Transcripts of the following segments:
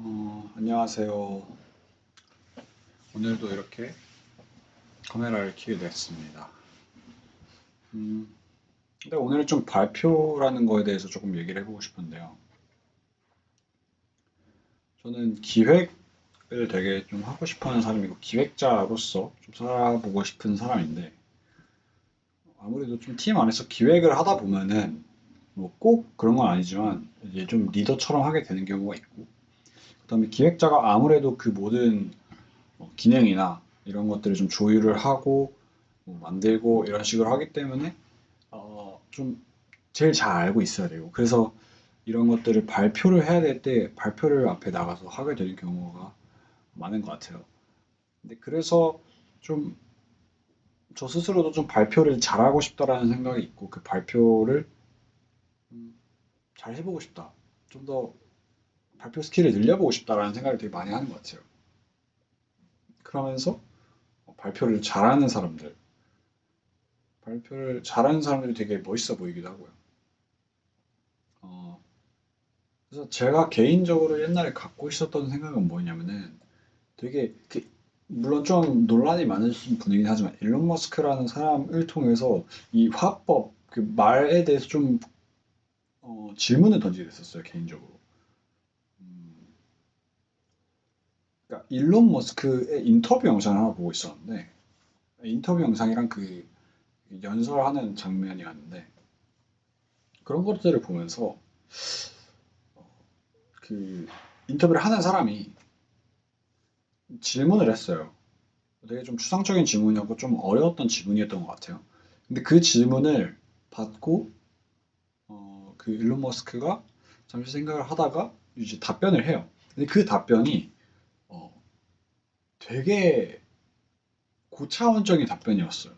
안녕하세요. 오늘도 이렇게 카메라를 켜게 됐습니다. 근데 오늘은 좀 발표라는 거에 대해서 조금 얘기를 해보고 싶은데요. 저는 기획을 되게 좀 하고 싶어 하는 사람이고, 기획자로서 좀 살아보고 싶은 사람인데, 아무래도 좀 팀 안에서 기획을 하다 보면은, 뭐 꼭 그런 건 아니지만, 이제 좀 리더처럼 하게 되는 경우가 있고, 그다음에 기획자가 아무래도 그 모든 기능이나 이런 것들을 좀 조율을 하고, 뭐 만들고 이런 식으로 하기 때문에 좀 제일 잘 알고 있어야 되고 그래서 이런 것들을 발표를 해야 될 때 발표를 앞에 나가서 하게 되는 경우가 많은 것 같아요. 근데 그래서 좀 저 스스로도 좀 발표를 잘하고 싶다라는 생각이 있고 그 발표를 잘 해보고 싶다. 좀 더 발표 스킬을 늘려보고 싶다라는 생각을 되게 많이 하는 것 같아요. 그러면서 발표를 잘하는 사람들, 발표를 잘하는 사람들이 되게 멋있어 보이기도 하고요. 어, 그래서 제가 개인적으로 옛날에 갖고 있었던 생각은 뭐냐면은 되게 물론 좀 논란이 많으신 분이긴 하지만 일론 머스크라는 사람을 통해서 이 화법 그 말에 대해서 좀 질문을 던지게 됐었어요 개인적으로. 음, 그러니까 일론 머스크의 인터뷰 영상을 하나 보고 있었는데 인터뷰 영상이랑 그 연설하는 장면이었는데 그런 것들을 보면서 그 인터뷰를 하는 사람이 질문을 했어요. 되게 좀 추상적인 질문이었고 좀 어려웠던 질문이었던 것 같아요. 근데 그 질문을 받고 그 일론 머스크가 잠시 생각을 하다가 이제 답변을 해요. 근데 그 답변이 어, 되게 고차원적인 답변이었어요.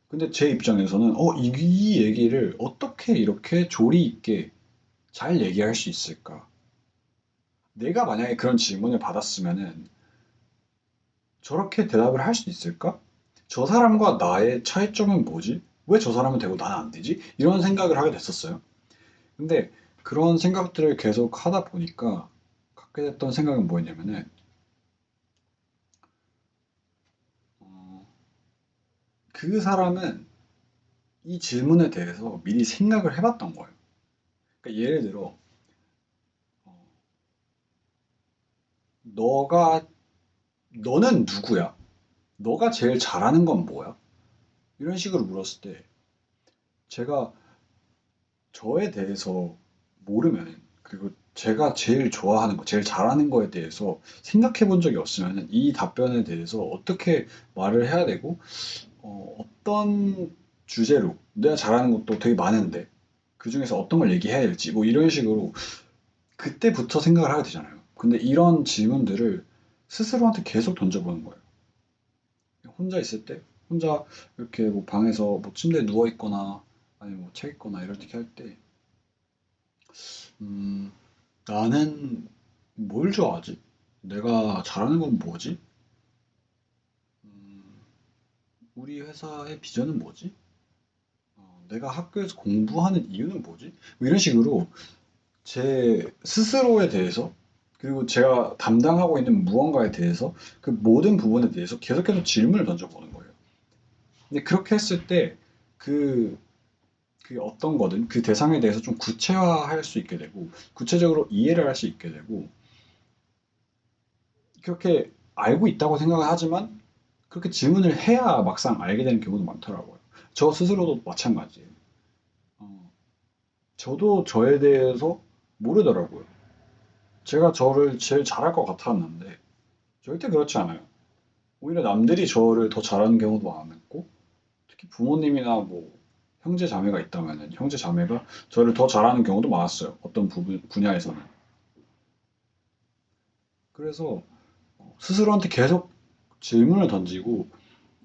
근데 제 입장에서는 이 얘기를 어떻게 이렇게 조리 있게 잘 얘기할 수 있을까? 내가 만약에 그런 질문을 받았으면은 저렇게 대답을 할 수 있을까? 저 사람과 나의 차이점은 뭐지? 왜 저 사람은 되고 나는 안 되지? 이런 생각을 하게 됐었어요. 근데 그런 생각들을 계속 하다 보니까 갖게 됐던 생각은 뭐였냐면은 어, 그 사람은 이 질문에 대해서 미리 생각을 해봤던 거예요. 그러니까 예를 들어 어, 너가 너는 누구야? 너가 제일 잘하는 건 뭐야? 이런 식으로 물었을 때 제가 저에 대해서 모르면 그리고 제가 제일 좋아하는 거, 제일 잘하는 거에 대해서 생각해 본 적이 없으면 이 답변에 대해서 어떻게 말을 해야 되고 어떤 주제로 내가 잘하는 것도 되게 많은데 그중에서 어떤 걸 얘기해야 될지 뭐 이런 식으로 그때부터 생각을 하게 되잖아요. 근데 이런 질문들을 스스로한테 계속 던져보는 거예요. 혼자 있을 때 혼자 이렇게 뭐 방에서 뭐 침대에 누워 있거나 아니면 뭐 책 읽거나 이렇게 할 때 음, 나는 뭘 좋아하지? 내가 잘하는 건 뭐지? 음, 우리 회사의 비전은 뭐지? 내가 학교에서 공부하는 이유는 뭐지? 뭐 이런 식으로 제 스스로에 대해서 그리고 제가 담당하고 있는 무언가에 대해서 그 모든 부분에 대해서 계속해서 질문을 던져보는 거예요. 근데 그렇게 했을 때 그, 그 어떤 거든 그 대상에 대해서 좀 구체화할 수 있게 되고 구체적으로 이해를 할 수 있게 되고 그렇게 알고 있다고 생각을 하지만 그렇게 질문을 해야 막상 알게 되는 경우도 많더라고요. 저 스스로도 마찬가지예요. 어, 저도 저에 대해서 모르더라고요. 제가 저를 제일 잘할 것 같았는데 절대 그렇지 않아요. 오히려 남들이 저를 더 잘하는 경우도 많았고 특히 부모님이나 뭐 형제 자매가 있다면 형제 자매가 저를 더 잘하는 경우도 많았어요. 어떤 분야에서는. 그래서 스스로한테 계속 질문을 던지고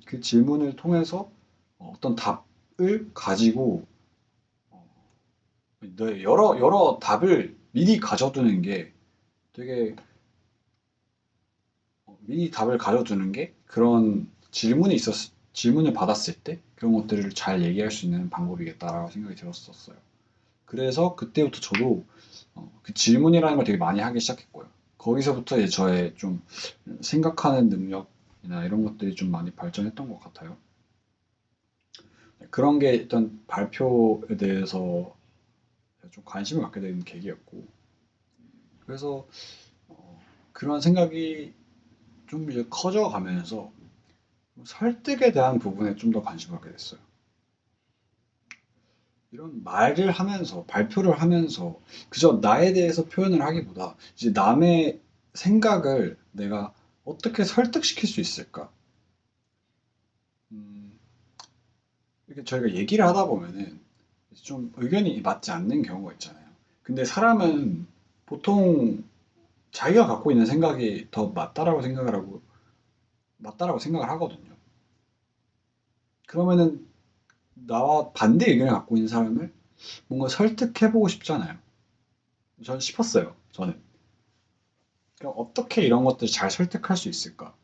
그 질문을 통해서 어떤 답을 가지고 여러 답을 미리 가져두는 게 되게 미리 답을 가져두는 게 그런 질문을 받았을 때 그런 것들을 잘 얘기할 수 있는 방법이겠다라고 생각이 들었었어요. 그래서 그때부터 저도 그 질문이라는 걸 되게 많이 하기 시작했고요. 거기서부터 이제 저의 좀 생각하는 능력이나 이런 것들이 좀 많이 발전했던 것 같아요. 그런 게 일단 발표에 대해서 좀 관심을 갖게 된 계기였고, 그래서 그런 생각이 좀 이제 커져가면서 설득에 대한 부분에 좀 더 관심을 갖게 됐어요. 이런 말을 하면서, 발표를 하면서, 그저 나에 대해서 표현을 하기보다, 이제 남의 생각을 내가 어떻게 설득시킬 수 있을까? 음, 이렇게 저희가 얘기를 하다 보면은 좀 의견이 맞지 않는 경우가 있잖아요. 근데 사람은 보통 자기가 갖고 있는 생각이 더 맞다라고 생각을 하거든요. 그러면은 나와 반대 의견을 갖고 있는 사람을 뭔가 설득해보고 싶잖아요. 저는 싶었어요. 저는. 그럼 어떻게 이런 것들을 잘 설득할 수 있을까?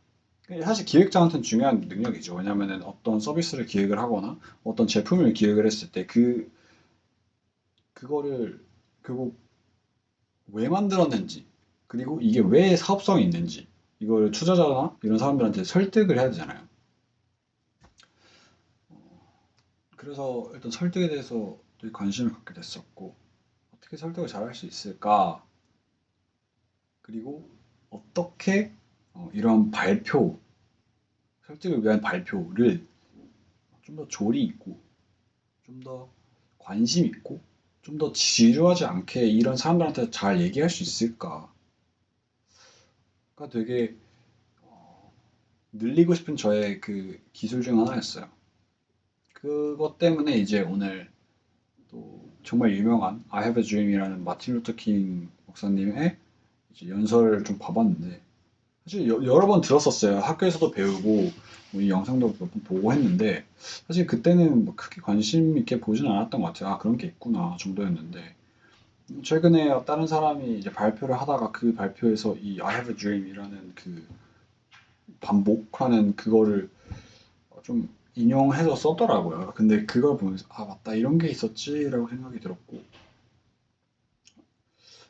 사실 기획자한테는 중요한 능력이죠. 왜냐하면 어떤 서비스를 기획을 하거나 어떤 제품을 기획을 했을 때 그거를 결국 왜 만들었는지, 그리고 이게 왜 사업성이 있는지, 이걸 투자자나 이런 사람들한테 설득을 해야 되잖아요. 그래서 일단 설득에 대해서 되게 관심을 갖게 됐었고, 어떻게 설득을 잘 할 수 있을까? 그리고 어떻게 이런 설득을 위한 발표를 좀 더 조리 있고, 좀 더 관심 있고, 좀 더 지루하지 않게 이런 사람들한테 잘 얘기할 수 있을까가 되게 늘리고 싶은 저의 그 기술 중 하나였어요. 그것 때문에 이제 오늘 또 정말 유명한 I Have a Dream이라는 마틴 루터 킹 목사님의 이제 연설을 좀 봐봤는데, 사실 여러 번 들었었어요. 학교에서도 배우고 뭐이 영상도 몇 번 보고 했는데, 사실 그때는 뭐 크게 관심 있게 보진 않았던 것 같아요. 아, 그런 게 있구나 정도였는데, 최근에 다른 사람이 이제 발표를 하다가 그 발표에서 이 I have a dream이라는 그 반복하는 그거를 좀 인용해서 썼더라고요. 근데 그걸 보면서 아, 맞다, 이런 게 있었지라고 생각이 들었고,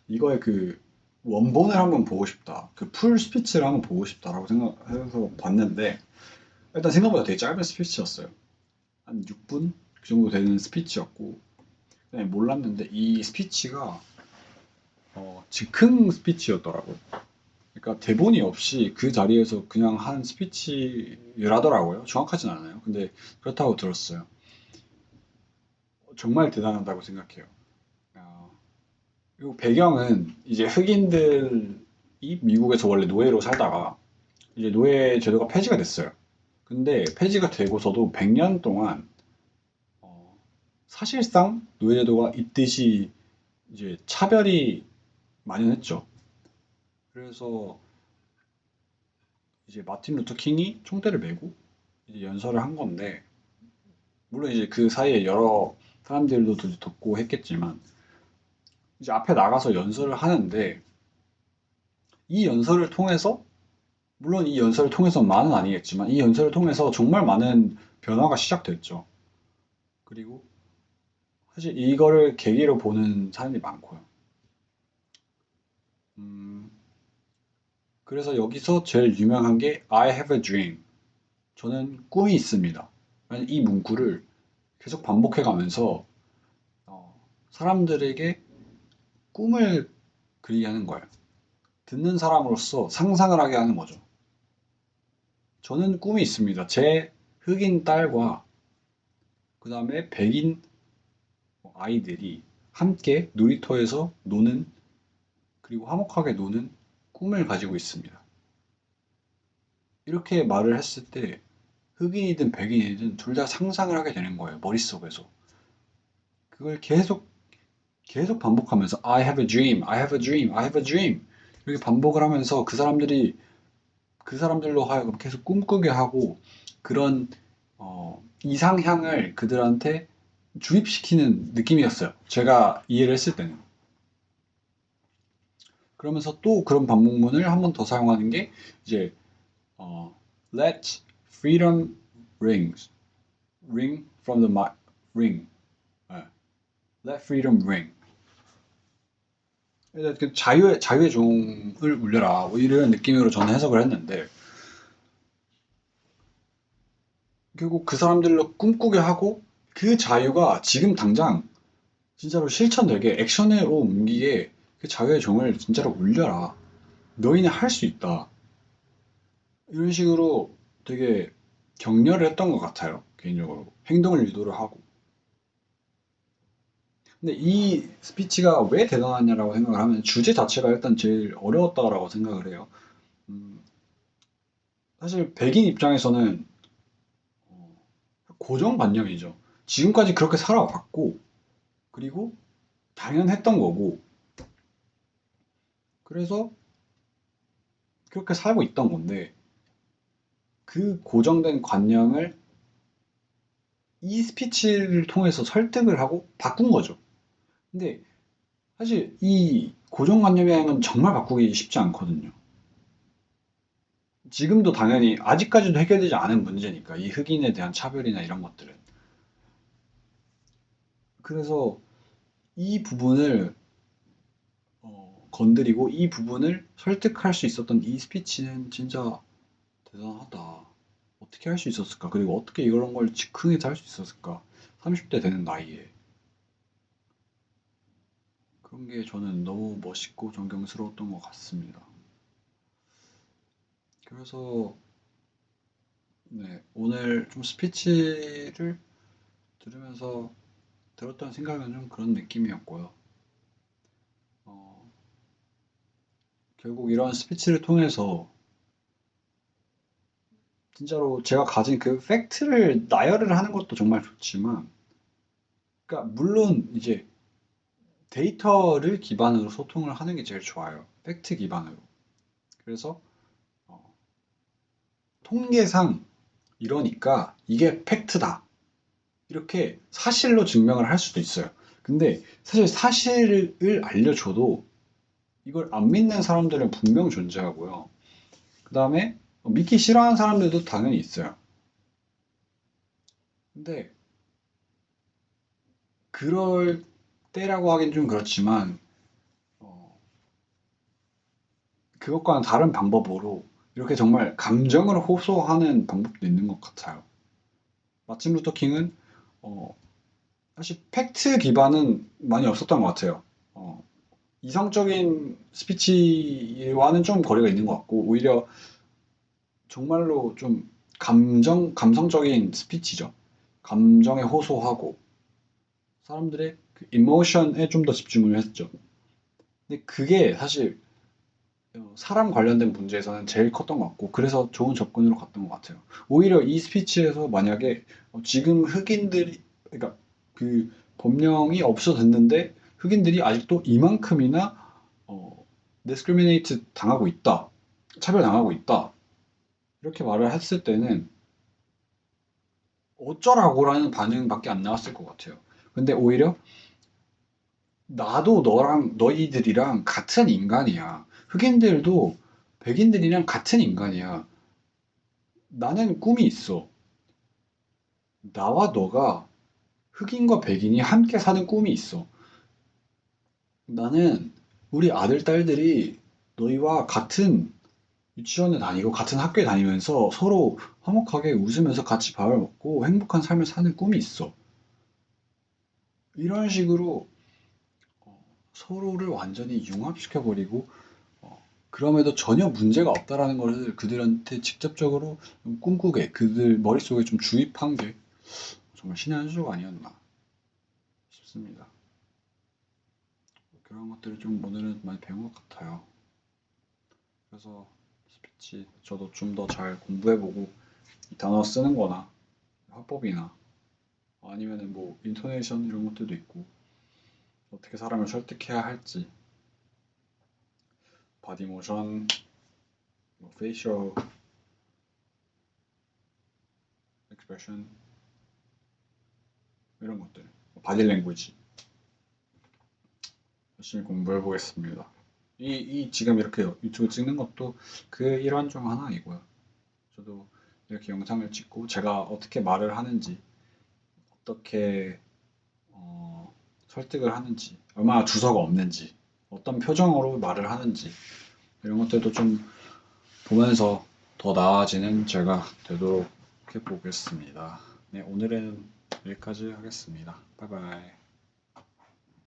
이거의 그 원본을 한번 보고 싶다, 그 풀 스피치를 한번 보고 싶다라고 생각해서 봤는데, 일단 생각보다 되게 짧은 스피치였어요. 한 6분 그 정도 되는 스피치였고, 그냥 몰랐는데 이 스피치가 즉흥 스피치였더라고요. 그러니까 대본이 없이 그 자리에서 그냥 한 스피치라더라고요. 정확하진 않아요. 근데 그렇다고 들었어요. 정말 대단하다고 생각해요. 어, 그리고 배경은 이제 흑인들이 미국에서 원래 노예로 살다가 이제 노예 제도가 폐지가 됐어요. 근데 폐지가 되고서도 100년 동안 어, 사실상 노예 제도가 있듯이 이제 차별이 만연했죠. 그래서 이제 마틴 루터 킹이 총대를 메고 이제 연설을 한 건데, 물론 이제 그 사이에 여러 사람들도 듣고 했겠지만, 이제 앞에 나가서 연설을 하는데, 이 연설을 통해서, 물론 이 연설을 통해서만은 아니겠지만, 이 연설을 통해서 정말 많은 변화가 시작됐죠. 그리고 사실 이거를 계기로 보는 사람들이 많고요. 음, 그래서 여기서 제일 유명한 게 I have a dream. 저는 꿈이 있습니다. 이 문구를 계속 반복해 가면서 사람들에게 꿈을 그리게 하는 거예요. 듣는 사람으로서 상상을 하게 하는 거죠. 저는 꿈이 있습니다. 제 흑인 딸과 그 다음에 백인 아이들이 함께 놀이터에서 노는, 그리고 화목하게 노는 꿈을 가지고 있습니다. 이렇게 말을 했을 때 흑인이든 백인이든 둘 다 상상을 하게 되는 거예요. 머릿속에서. 그걸 계속 반복하면서 I have a dream, I have a dream, I have a dream 이렇게 반복을 하면서 그 사람들로 하여금 계속 꿈꾸게 하고, 그런 이상향을 그들한테 주입시키는 느낌이었어요. 제가 이해를 했을 때는. 그러면서 또 그런 반복문을 한 번 더 사용하는 게 이제 어, Let freedom ring from the ring. 네. Let freedom ring. 그 자유의 종을 울려라. 뭐 이런 느낌으로 저는 해석을 했는데, 결국 그 사람들로 꿈꾸게 하고, 그 자유가 지금 당장 진짜로 실천되게 액션으로 옮기게 그 자유의 종을 진짜로 울려라. 너희는 할 수 있다. 이런 식으로 되게 격려를 했던 것 같아요. 개인적으로. 행동을 유도를 하고. 근데 이 스피치가 왜 대단하냐라고 생각을 하면 주제 자체가 일단 제일 어려웠다라고 생각을 해요. 음, 사실 백인 입장에서는 고정관념이죠. 지금까지 그렇게 살아왔고, 그리고 당연했던 거고, 그래서 그렇게 살고 있던 건데, 그 고정된 관념을 이 스피치를 통해서 설득을 하고 바꾼 거죠. 근데 사실 이 고정관념이라는 정말 바꾸기 쉽지 않거든요. 지금도 당연히 아직까지도 해결되지 않은 문제니까 이 흑인에 대한 차별이나 이런 것들은. 그래서 이 부분을 건드리고 이 부분을 설득할 수 있었던 이 스피치는 진짜 대단하다. 어떻게 할 수 있었을까? 그리고 어떻게 이런 걸 즉흥에서 할 수 있었을까? 30대 되는 나이에. 그런 게 저는 너무 멋있고 존경스러웠던 것 같습니다. 그래서 네, 오늘 좀 스피치를 들으면서 들었던 생각은 좀 그런 느낌이었고요. 어, 결국 이런 스피치를 통해서 진짜로 제가 가진 그 팩트를 나열을 하는 것도 정말 좋지만, 그러니까 물론 이제 데이터를 기반으로 소통을 하는 게 제일 좋아요. 팩트 기반으로. 그래서 어, 통계상 이러니까 이게 팩트다. 이렇게 사실로 증명을 할 수도 있어요. 근데 사실 사실을 알려줘도 이걸 안 믿는 사람들은 분명 존재하고요. 그 다음에 믿기 싫어하는 사람들도 당연히 있어요. 근데 그럴 때라고 하긴 좀 그렇지만 어, 그것과는 다른 방법으로 이렇게 정말 감정을 호소하는 방법도 있는 것 같아요. 마틴 루터 킹은 어, 사실 팩트 기반은 많이 없었던 것 같아요. 어, 이성적인 스피치와는 좀 거리가 있는 것 같고 오히려 정말로 좀 감성적인 스피치죠. 감정에 호소하고 사람들의 그 이모션에 좀 더 집중을 했죠. 근데 그게 사실 사람 관련된 문제에서는 제일 컸던 것 같고 그래서 좋은 접근으로 갔던 것 같아요. 오히려 이 스피치에서 만약에 지금 흑인들이 그러니까 그 법령이 없어졌는데 흑인들이 아직도 이만큼이나 discriminate 당하고 있다. 차별당하고 있다. 이렇게 말을 했을 때는 어쩌라고라는 반응밖에 안 나왔을 것 같아요. 근데 오히려 나도 너랑 너희들이랑 같은 인간이야. 흑인들도 백인들이랑 같은 인간이야. 나는 꿈이 있어. 나와 너가 흑인과 백인이 함께 사는 꿈이 있어. 나는 우리 아들, 딸들이 너희와 같은 유치원에 다니고 같은 학교에 다니면서 서로 화목하게 웃으면서 같이 밥을 먹고 행복한 삶을 사는 꿈이 있어. 이런 식으로 서로를 완전히 융합시켜버리고 그럼에도 전혀 문제가 없다라는 것을 그들한테 직접적으로 꿈꾸게 그들 머릿속에 좀 주입한 게 정말 신의 한 수가 아니었나 싶습니다. 그런 것들을 좀 오늘은 많이 배운 것 같아요. 그래서 스피치 저도 좀 더 잘 공부해보고 이 단어 쓰는 거나 화법이나 아니면은 뭐 인토네이션 이런 것들도 있고 어떻게 사람을 설득해야 할지 바디 모션, 뭐 페이셜 익스프레션 이런 것들 바디 랭귀지 열심히 공부해 보겠습니다. 이 지금 이렇게 유튜브 찍는 것도 그 일환 중 하나이고요. 저도 이렇게 영상을 찍고 제가 어떻게 말을 하는지, 어떻게 설득을 하는지, 얼마나 주서가 없는지 어떤 표정으로 말을 하는지 이런 것들도 좀 보면서 더 나아지는 제가 되도록 해보겠습니다. 네, 오늘은 여기까지 하겠습니다. 바이바이.